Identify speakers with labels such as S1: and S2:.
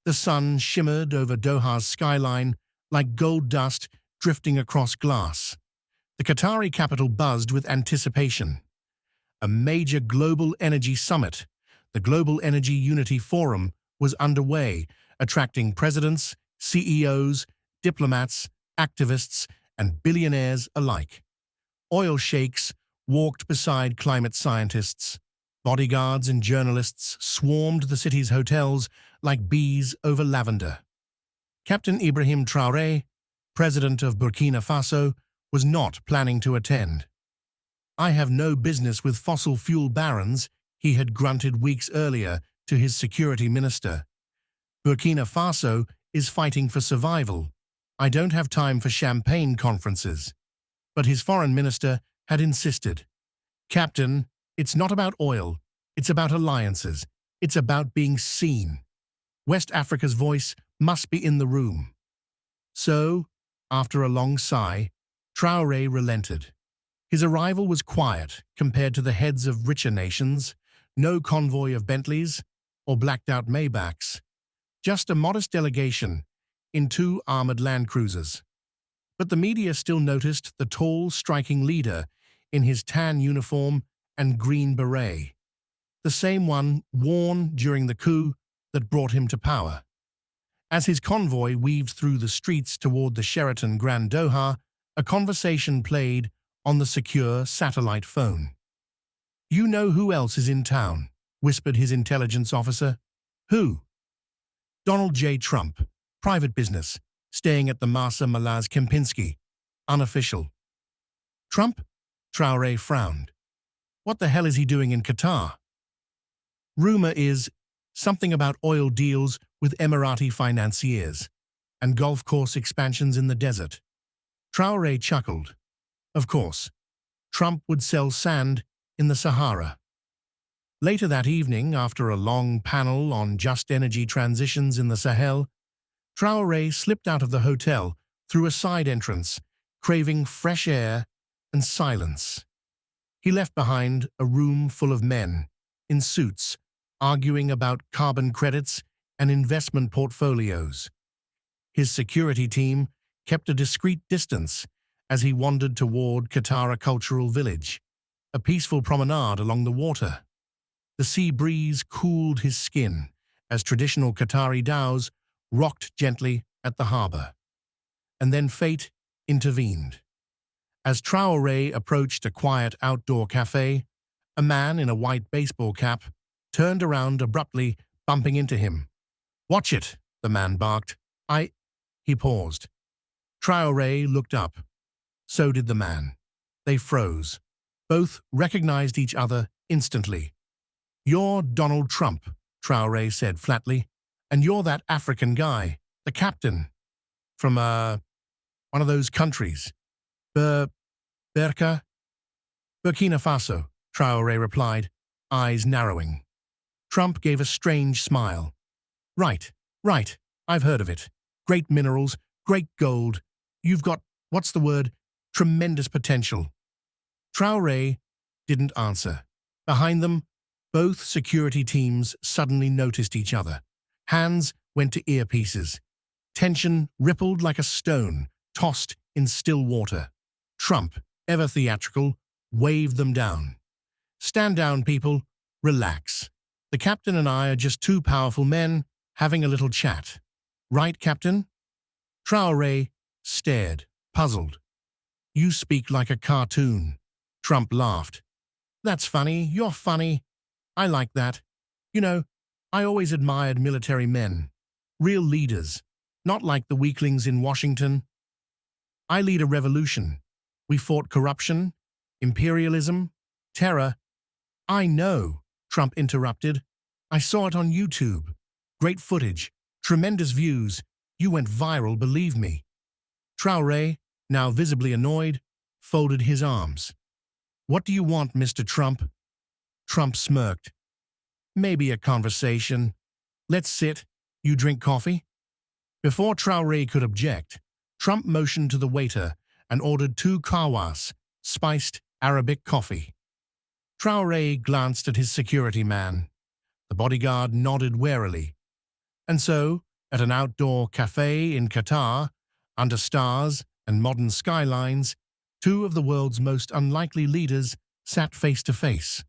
S1: The sun shimmered over Doha's skyline like gold dust drifting across glass. The Qatari capital buzzed with anticipation. A major global energy summit, the Global Energy Unity Forum, was underway, attracting presidents, CEOs, diplomats, activists, and billionaires alike. Oil sheikhs walked beside climate scientists. Bodyguards and journalists swarmed the city's hotels like bees over lavender. Captain Ibrahim Traore, president of Burkina Faso, was not planning to attend. "I have no business with fossil fuel barons," he had grunted weeks earlier to his security minister. "Burkina Faso is fighting for survival. I don't have time for champagne conferences." But his foreign minister had insisted. "Captain, it's not about oil. It's about alliances. It's about being seen. West Africa's voice must be in the room." So, after a long sigh, Traore relented. His arrival was quiet compared to the heads of richer nations, no convoy of Bentleys or blacked-out Maybachs, just a modest delegation in 2 armored Land Cruisers. But the media still noticed the tall, striking leader in his tan uniform and green beret, the same one worn during the coup that brought him to power. As his convoy weaved through the streets toward the Sheraton Grand Doha, a conversation played on the secure satellite phone. "You know who else is in town?" whispered his intelligence officer. "Who?" "Donald J. Trump, private business, staying at the Marsa Malaz Kempinski, unofficial." "Trump?" Traore frowned. "What the hell is he doing in Qatar?" "Rumor is something about oil deals with Emirati financiers and golf course expansions in the desert." Traore chuckled. Of course, Trump would sell sand in the Sahara. Later that evening, after a long panel on just energy transitions in the Sahel, Traore slipped out of the hotel through a side entrance, craving fresh air and silence. He left behind a room full of men, in suits, arguing about carbon credits and investment portfolios. His security team kept a discreet distance as he wandered toward Qatar Cultural Village, a peaceful promenade along the water. The sea breeze cooled his skin as traditional Qatari dhows rocked gently at the harbor. And then fate intervened. As Traore approached a quiet outdoor cafe, a man in a white baseball cap turned around abruptly, bumping into him. "Watch it," the man barked. He paused. Traore looked up. So did the man. They froze. Both recognized each other instantly. "You're Donald Trump," Traore said flatly, "and you're that African guy, the captain, from, one of those countries. Burkina Faso," Traore replied, eyes narrowing. Trump gave a strange smile. Right, I've heard of it. Great minerals, great gold. You've got, what's the word, tremendous potential." Traore didn't answer. Behind them, both security teams suddenly noticed each other. Hands went to earpieces. Tension rippled like a stone tossed in still water. Trump, ever theatrical, waved them down. "Stand down, people. Relax. The captain and I are just 2 powerful men having a little chat. Right, Captain?" Traore stared, puzzled. "You speak like a cartoon." Trump laughed. "That's funny. You're funny. I like that. You know, I always admired military men. Real leaders, not like the weaklings in Washington. I lead a revolution. We fought corruption, imperialism, terror." "I know," Trump interrupted. "I saw it on YouTube. Great footage, tremendous views. You went viral, believe me." Traore, now visibly annoyed, folded his arms. "What do you want, Mr. Trump?" Trump smirked. "Maybe a conversation. Let's sit. You drink coffee?" Before Traore could object, Trump motioned to the waiter and ordered 2 kawas, spiced Arabic coffee. Traore glanced at his security man. The bodyguard nodded warily. And so, At an outdoor cafe in Qatar, under stars and modern skylines, two of the world's most unlikely leaders sat face to face.